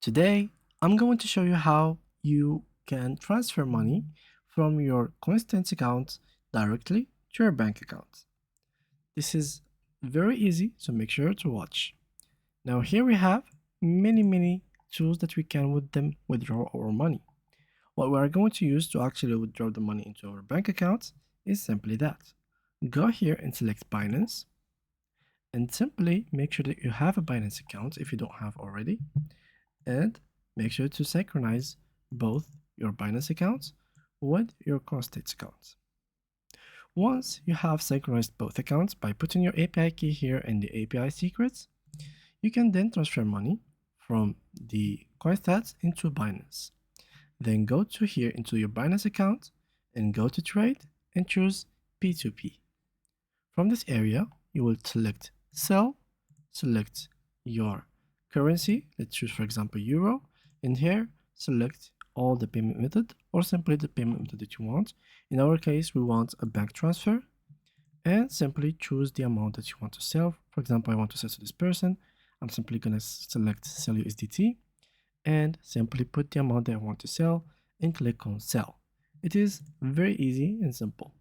Today, I'm going to show you how you can transfer money from your CoinStats account directly to your bank account. This is very easy, so make sure to watch. Now here we have many tools that we can with them withdraw our money. What we are going to use to actually withdraw the money into our bank account is simply that. Go here and select Binance and simply make sure that you have a Binance account if you don't have already, and make sure to synchronize both your Binance accounts with your CoinStats accounts. Once you have synchronized both accounts by putting your API key here in the API secrets, you can then transfer money from the CoinStats into Binance. Then go to here into your Binance account and go to trade and choose P2P. From this area, you will select sell, select your currency, let's choose for example euro, and here select all the payment method or simply the payment method that you want. In our case, we want a bank transfer, and simply choose the amount that you want to sell. For example, I want to sell to this person. I'm simply going to select sell USDT and simply put the amount that I want to sell and click on sell. It is very easy and simple.